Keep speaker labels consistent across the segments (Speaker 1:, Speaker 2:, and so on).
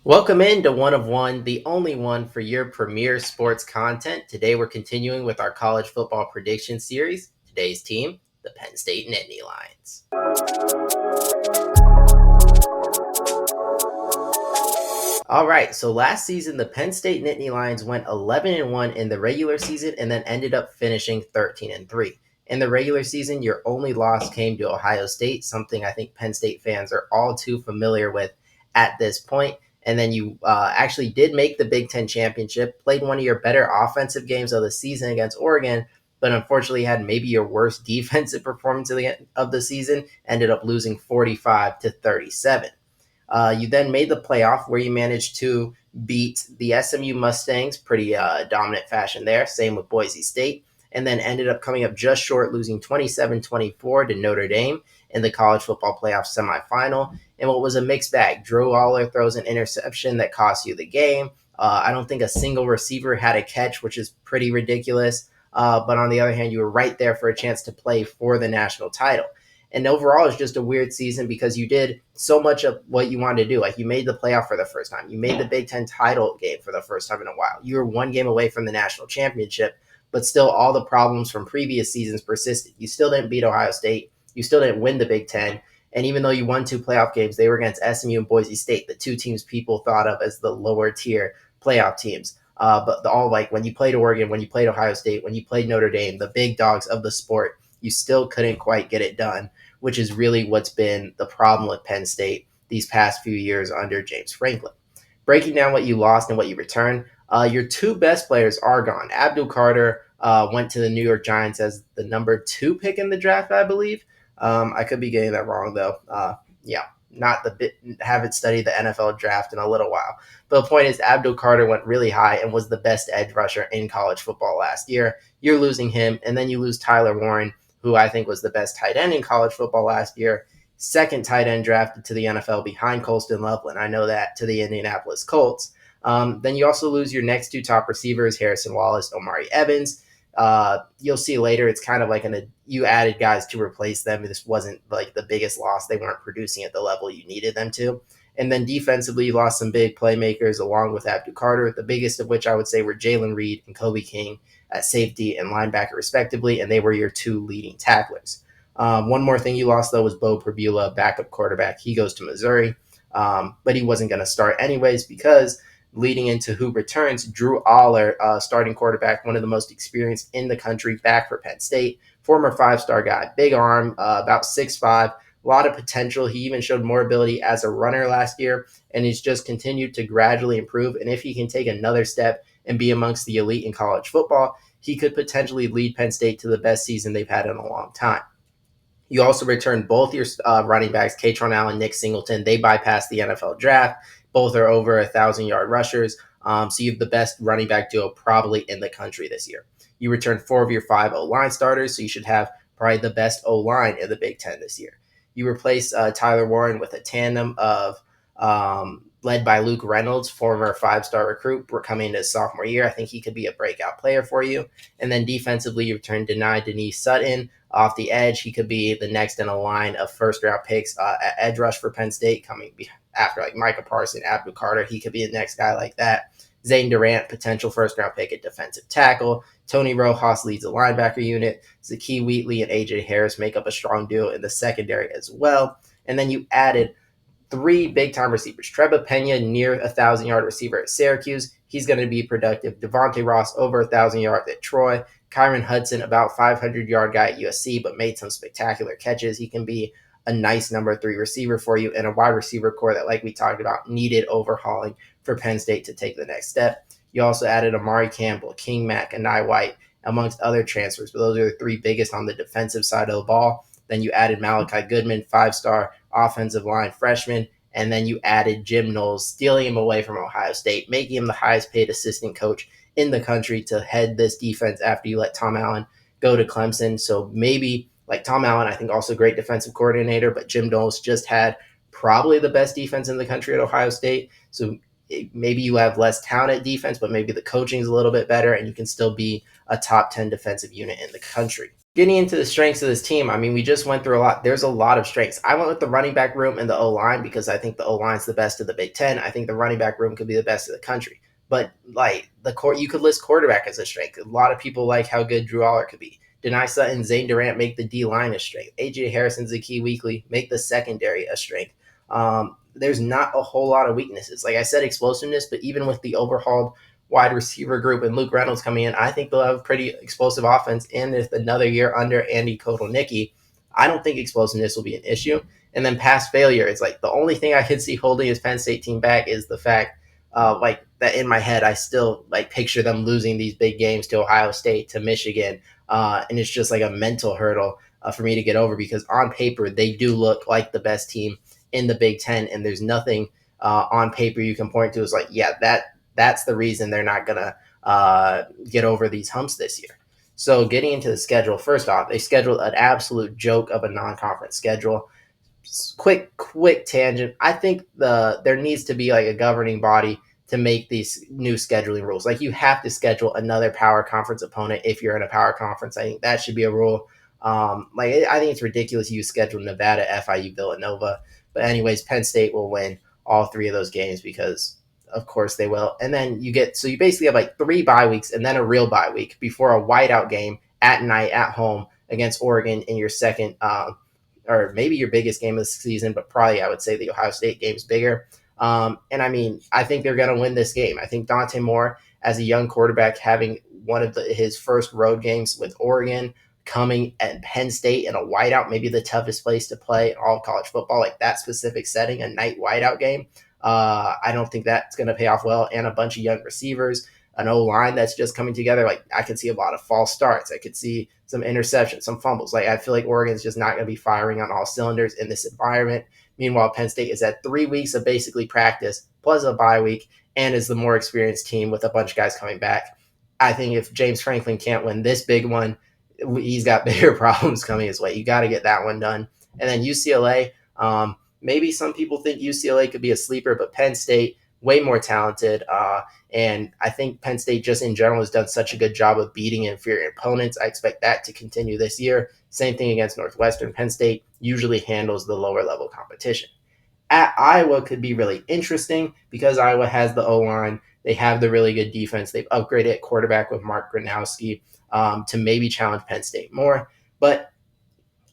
Speaker 1: Welcome into One of One, the only one for your premier sports content. Today we're continuing with our college football prediction series. Today's team, the Penn State Nittany Lions. All right, so last season the Penn State Nittany Lions went 11-1 in the regular season and then ended up finishing 13-3. In the regular season, your only loss came to Ohio State, something I think Penn State fans are all too familiar with at this point. And then you actually did make the Big Ten championship, played one of your better offensive games of the season against Oregon, but unfortunately had maybe your worst defensive performance of the season, ended up losing 45-37. You then made the playoff where you managed to beat the SMU Mustangs, pretty dominant fashion there. Same with Boise State. And then ended up coming up just short, losing 27-24 to Notre Dame in the college football playoff semifinal. And what was a mixed bag. Drew Aller throws an interception that cost you the game. I don't think a single receiver had a catch, which is pretty ridiculous. But on the other hand, you were right there for a chance to play for the national title. And overall, it's just a weird season because you did so much of what you wanted to do. Like you made the playoff for the first time. You made the Big Ten title game for the first time in a while. You were one game away from the national championship, but still all the problems from previous seasons persisted. You still didn't beat Ohio State. You still didn't win the Big Ten. And even though you won two playoff games, they were against SMU and Boise State, the two teams people thought of as the lower tier playoff teams. But all like when you played Oregon, when you played Ohio State, when you played Notre Dame, the big dogs of the sport, you still couldn't quite get it done, which is really what's been the problem with Penn State these past few years under James Franklin. Breaking down what you lost and what you returned, your two best players are gone. Abdul Carter went to the New York Giants as the number 2 pick in the draft, I believe. I could be getting that wrong, though. Yeah, not the bit, haven't studied the NFL draft in a little while. But the point is, Abdul Carter went really high and was the best edge rusher in college football last year. You're losing him, and then you lose Tyler Warren, who I think was the best tight end in college football last year. Second tight end drafted to the NFL behind Colston Loveland. I know that, to the Indianapolis Colts. Then you also lose your next two top receivers, Harrison Wallace, Omari Evans. You'll see later, it's kind of like you added guys to replace them. This wasn't like the biggest loss. They weren't producing at the level you needed them to. And then defensively, you lost some big playmakers along with Abdul Carter, the biggest of which I would say were Jalen Reed and Kobe King at safety and linebacker, respectively, and they were your two leading tacklers. One more thing you lost, though, was Bo Perbula, backup quarterback. He goes to Missouri, but he wasn't going to start anyways because leading into who returns, Drew Aller, starting quarterback, one of the most experienced in the country, back for Penn State, former 5-star guy, big arm, about 6'5", a lot of potential. He even showed more ability as a runner last year, and he's just continued to gradually improve. And if he can take another step and be amongst the elite in college football, he could potentially lead Penn State to the best season they've had in a long time. You also returned both your running backs, Katron Allen, Nick Singleton. They bypassed the NFL draft. Both are over 1,000-yard rushers. So you have the best running back duo probably in the country this year. You returned 4 of your 5 O-line starters, so you should have probably the best O-line in the Big Ten this year. You replace Tyler Warren with a tandem of led by Luke Reynolds, former 5-star recruit. We're coming into his sophomore year. I think he could be a breakout player for you. And then defensively, you return Denise Sutton off the edge. He could be the next in a line of first-round picks at edge rush for Penn State, coming after like Micah Parsons, Abdul Carter. He could be the next guy like that. Zane Durant, potential first-round pick at defensive tackle. Tony Rojas leads the linebacker unit. Zakee Wheatley and A.J. Harris make up a strong duo in the secondary as well. And then you added 3 big-time receivers. Trevor Pena, near 1,000-yard receiver at Syracuse. He's going to be productive. Devontae Ross, over 1,000 yards at Troy. Kyron Hudson, about 500-yard guy at USC, but made some spectacular catches. He can be a nice number 3 receiver for you, and a wide receiver core that, like we talked about, needed overhauling for Penn State to take the next step. You also added Amari Campbell, King Mack, and Nye White, amongst other transfers, but those are the 3 biggest on the defensive side of the ball. Then you added Malachi Goodman, 5-star offensive line freshman, and then you added Jim Knowles, stealing him away from Ohio State, making him the highest paid assistant coach in the country to head this defense after you let Tom Allen go to Clemson. So maybe, like Tom Allen, I think also great defensive coordinator, but Jim Knowles just had probably the best defense in the country at Ohio State. So maybe you have less talent at defense, but maybe the coaching is a little bit better and you can still be a top 10 defensive unit in the country. Getting into the strengths of this team, I mean, we just went through a lot. There's a lot of strengths. I went with the running back room and the O line because I think the O line's the best of the Big Ten. I think the running back room could be the best of the country. But like the court, you could list quarterback as a strength. A lot of people like how good Drew Aller could be. Denai Sutton, Zane Durant make the D line a strength. AJ Harrison, Zakee Weekly make the secondary a strength. There's not a whole lot of weaknesses. Like I said, explosiveness, but even with the overhauled wide receiver group and Luke Reynolds coming in, I think they'll have a pretty explosive offense. And if another year under Andy Kotelnicki, I don't think explosiveness will be an issue. And then pass failure, it's like the only thing I could see holding his Penn State team back is the fact, like that in my head, I still like picture them losing these big games to Ohio State, to Michigan, and it's just like a mental hurdle for me to get over because on paper they do look like the best team in the Big Ten, and there's nothing on paper you can point to as like, yeah, that's the reason they're not gonna get over these humps this year. So getting into the schedule, first off, they scheduled an absolute joke of a non-conference schedule. Quick tangent. I think there needs to be like a governing body to make these new scheduling rules. Like you have to schedule another power conference opponent if you're in a power conference. I think that should be a rule. I think it's ridiculous you schedule Nevada, FIU, Villanova. But anyways, Penn State will win all three of those games because of course they will. And then you basically have like 3 bye weeks and then a real bye week before a whiteout game at night at home against Oregon in your second or maybe your biggest game of the season, but probably I would say the Ohio State game is bigger. And I mean, I think they're going to win this game. I think Dante Moore, as a young quarterback, having one of his first road games with Oregon, coming at Penn State in a whiteout, maybe the toughest place to play in all of college football, like that specific setting, a night whiteout game. I don't think that's going to pay off well. And a bunch of young receivers, an O line that's just coming together. Like I could see a lot of false starts. I could see some interceptions, some fumbles. Like I feel like Oregon's just not going to be firing on all cylinders in this environment. Meanwhile, Penn State is at 3 weeks of basically practice plus a bye week and is the more experienced team with a bunch of guys coming back. I think if James Franklin can't win this big one, he's got bigger problems coming his way. You got to get that one done. And then UCLA, maybe some people think UCLA could be a sleeper, but Penn State, way more talented. And I think Penn State just in general has done such a good job of beating inferior opponents. I expect that to continue this year. Same thing against Northwestern. Penn State usually handles the lower level competition. At Iowa could be really interesting because Iowa has the O-line. They have the really good defense. They've upgraded at quarterback with Mark Gronowski to maybe challenge Penn State more. But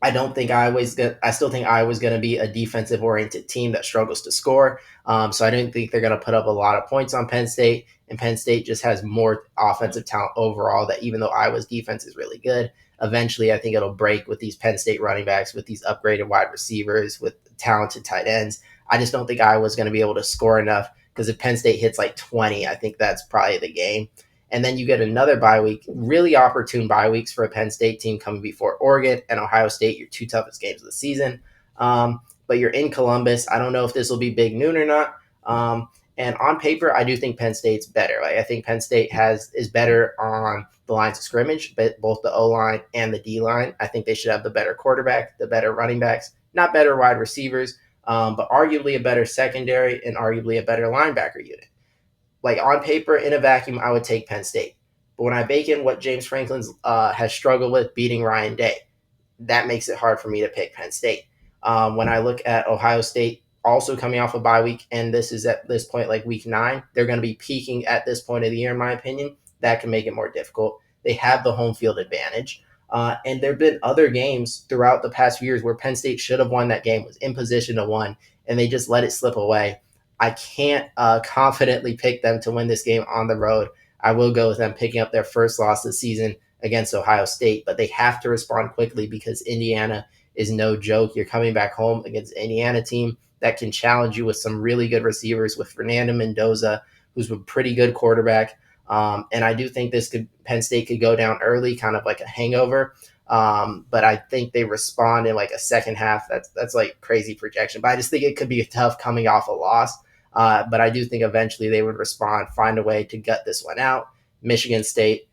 Speaker 1: I don't think I still think Iowa's going to be a defensive oriented team that struggles to score. So I don't think they're going to put up a lot of points on Penn State. And Penn State just has more offensive talent overall. That even though Iowa's defense is really good, eventually I think it'll break with these Penn State running backs, with these upgraded wide receivers, with talented tight ends. I just don't think Iowa's going to be able to score enough because if Penn State hits like 20, I think that's probably the game. And then you get another bye week, really opportune bye weeks for a Penn State team coming before Oregon and Ohio State, your 2 toughest games of the season. But you're in Columbus. I don't know if this will be big noon or not. And on paper, I do think Penn State's better. Like I think Penn State is better on the lines of scrimmage, but both the O line and the D line. I think they should have the better quarterback, the better running backs, not better wide receivers, but arguably a better secondary and arguably a better linebacker unit. Like on paper, in a vacuum, I would take Penn State. But when I bake in what James Franklin's has struggled with beating Ryan Day, that makes it hard for me to pick Penn State. When I look at Ohio State, also coming off a bye week, and this is at this point like week 9, they're going to be peaking at this point of the year, in my opinion. That can make it more difficult. They have the home field advantage. And there have been other games throughout the past few years where Penn State should have won that game, was in position to win, and they just let it slip away. I can't confidently pick them to win this game on the road. I will go with them picking up their first loss this season against Ohio State, but they have to respond quickly because Indiana is no joke. You're coming back home against an Indiana team that can challenge you with some really good receivers, with Fernando Mendoza, who's a pretty good quarterback. And I do think Penn State could go down early, kind of like a hangover. But I think they respond in like a second half. That's like crazy projection, but I just think it could be tough coming off a loss. But I do think eventually they would respond, find a way to gut this one out. Michigan State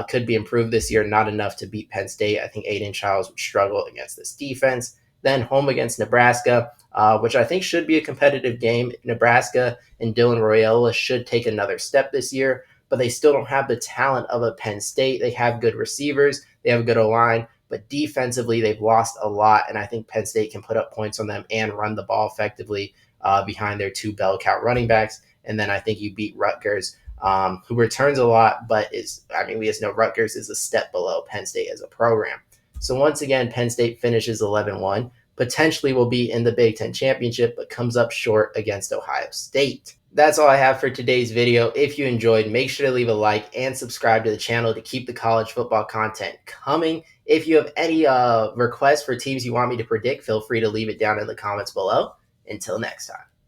Speaker 1: could be improved this year, not enough to beat Penn State. I think Aiden Childs would struggle against this defense. Then home against Nebraska, which I think should be a competitive game. Nebraska and Dylan Royola should take another step this year, but they still don't have the talent of a Penn State. They have good receivers. They have a good O-line, but defensively, they've lost a lot, and I think Penn State can put up points on them and run the ball effectively behind their two bell cow running backs. And then I think you beat Rutgers, who returns a lot, but we just know Rutgers is a step below Penn State as a program. So once again, Penn State finishes 11-1, potentially will be in the Big Ten Championship, but comes up short against Ohio State. That's all I have for today's video. If you enjoyed, make sure to leave a like and subscribe to the channel to keep the college football content coming. If you have any requests for teams you want me to predict, feel free to leave it down in the comments below. Until next time.